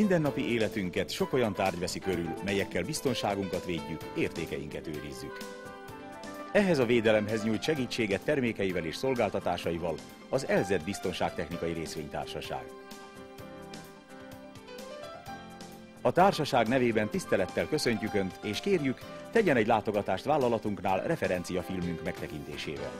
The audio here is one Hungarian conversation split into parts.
Mindennapi életünket sok olyan tárgy veszi körül, melyekkel biztonságunkat védjük, értékeinket őrizzük. Ehhez a védelemhez nyújt segítséget termékeivel és szolgáltatásaival az LZ Biztonságtechnikai Részvénytársaság. A társaság nevében tisztelettel köszöntjük Önt, és kérjük, tegyen egy látogatást vállalatunknál referenciafilmünk megtekintésével.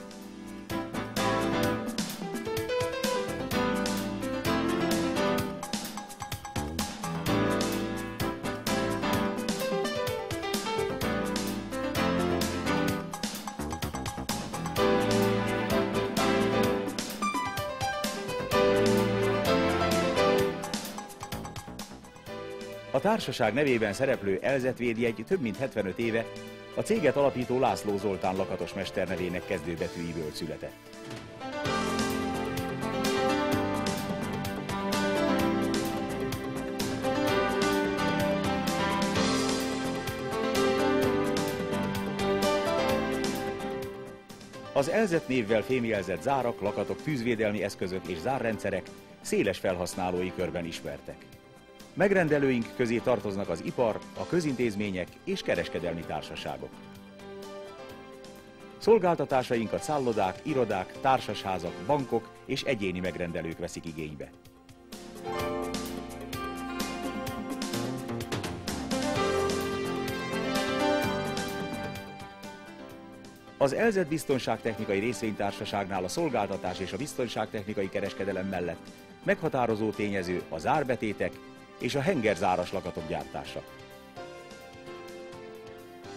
A társaság nevében szereplő LZ védjegy több mint 75 éve a céget alapító László Zoltán lakatos mester nevének kezdőbetűiből született. Az LZ névvel fémjelzett zárak, lakatok, tűzvédelmi eszközök és zárrendszerek széles felhasználói körben ismertek. Megrendelőink közé tartoznak az ipar, a közintézmények és kereskedelmi társaságok. Szolgáltatásainkat szállodák, irodák, társasházak, bankok és egyéni megrendelők veszik igénybe. Az LZ Biztonságtechnikai Részvénytársaságnál a szolgáltatás és a biztonságtechnikai kereskedelem mellett meghatározó tényező a zárbetétek és a hengerzáras lakatok gyártása.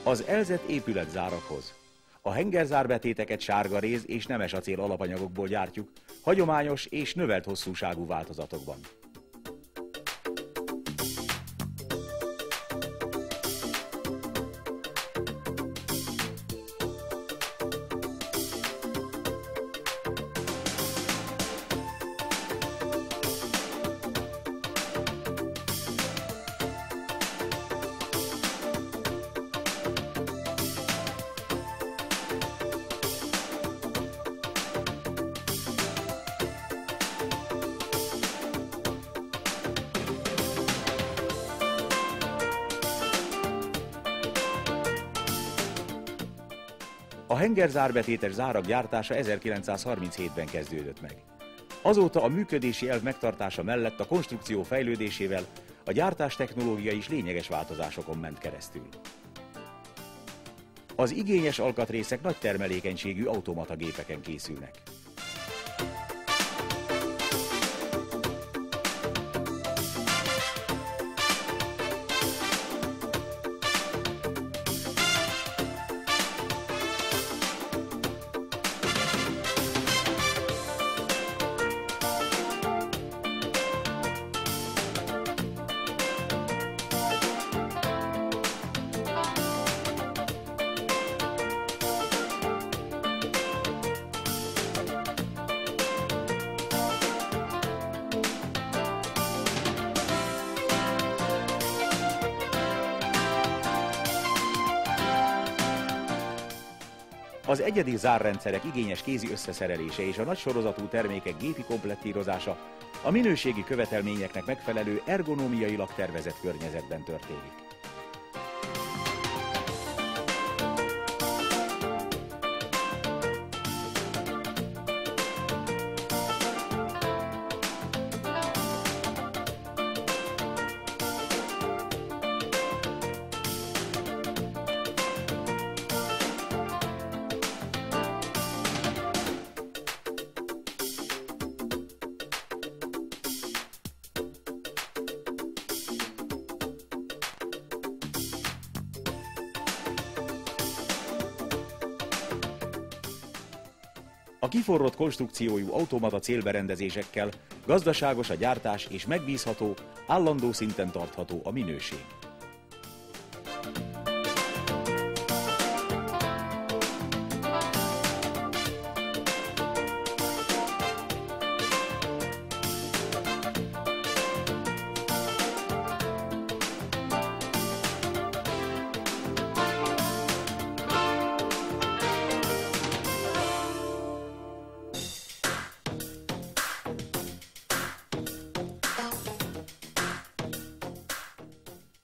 Az LZ épületzárakhoz a hengerzárbetéteket sárga réz és nemes acél alapanyagokból gyártjuk, hagyományos és növelt hosszúságú változatokban. A hengerzárbetétes zárak gyártása 1937-ben kezdődött meg. Azóta a működési elv megtartása mellett a konstrukció fejlődésével a gyártás technológia is lényeges változásokon ment keresztül. Az igényes alkatrészek nagy termelékenységű automata gépeken készülnek. Az egyedi zárrendszerek igényes kézi összeszerelése és a nagy sorozatú termékek gépi komplettírozása a minőségi követelményeknek megfelelő ergonómiailag tervezett környezetben történik. A kiforrott konstrukciójú automata célberendezésekkel gazdaságos a gyártás és megbízható, állandó szinten tartható a minőség.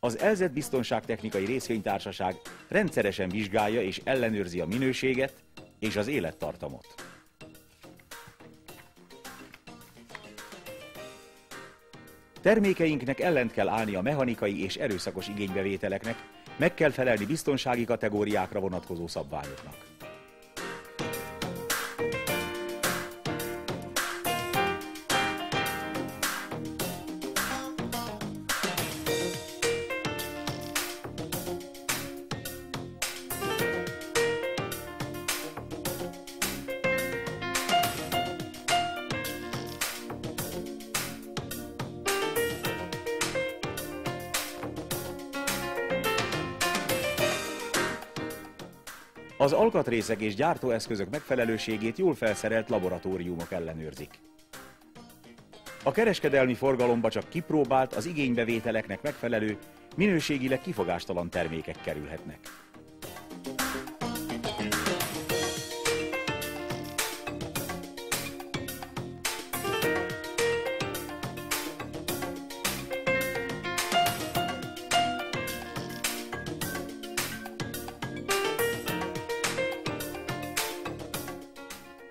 Az ELZET Biztonságtechnikai Részvénytársaság rendszeresen vizsgálja és ellenőrzi a minőséget és az élettartamot. Termékeinknek ellent kell állni a mechanikai és erőszakos igénybevételeknek, meg kell felelni biztonsági kategóriákra vonatkozó szabványoknak. Az alkatrészek és gyártóeszközök megfelelőségét jól felszerelt laboratóriumok ellenőrzik. A kereskedelmi forgalomba csak kipróbált, az igénybevételeknek megfelelő, minőségileg kifogástalan termékek kerülhetnek.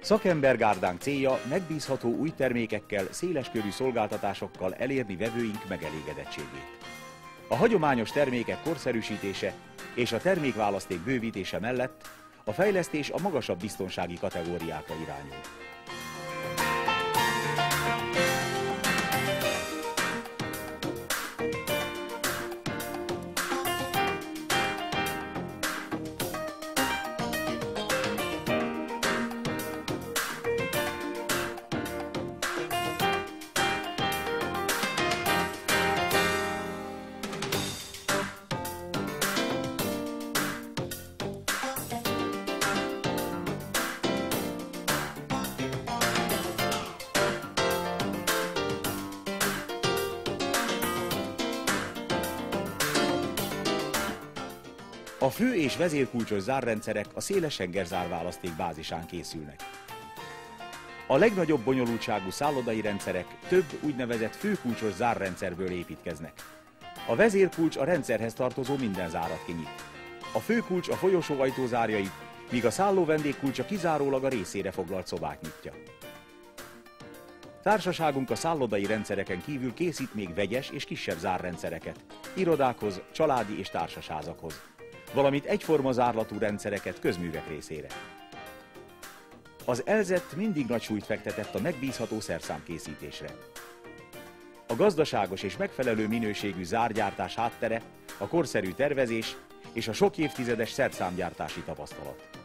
Szakembergárdánk célja megbízható új termékekkel, széleskörű szolgáltatásokkal elérni vevőink megelégedettségét. A hagyományos termékek korszerűsítése és a termékválaszték bővítése mellett a fejlesztés a magasabb biztonsági kategóriákra irányul. A fő- és vezérkulcsos zárrendszerek a széles hengerzárválaszték bázisán készülnek. A legnagyobb bonyolultságú szállodai rendszerek több úgynevezett főkulcsos zárrendszerből építkeznek. A vezérkulcs a rendszerhez tartozó minden zárat kinyit. A főkulcs a folyosóajtó zárjait, míg a szálló vendégkulcsa kizárólag a részére foglalt szobát nyitja. Társaságunk a szállodai rendszereken kívül készít még vegyes és kisebb zárrendszereket, irodákhoz, családi és társasházakhoz, valamint egyforma zárlatú rendszereket közművek részére. Az ELZET mindig nagy súlyt fektetett a megbízható szerszámkészítésre. A gazdaságos és megfelelő minőségű zárgyártás háttere a korszerű tervezés és a sok évtizedes szerszámgyártási tapasztalat.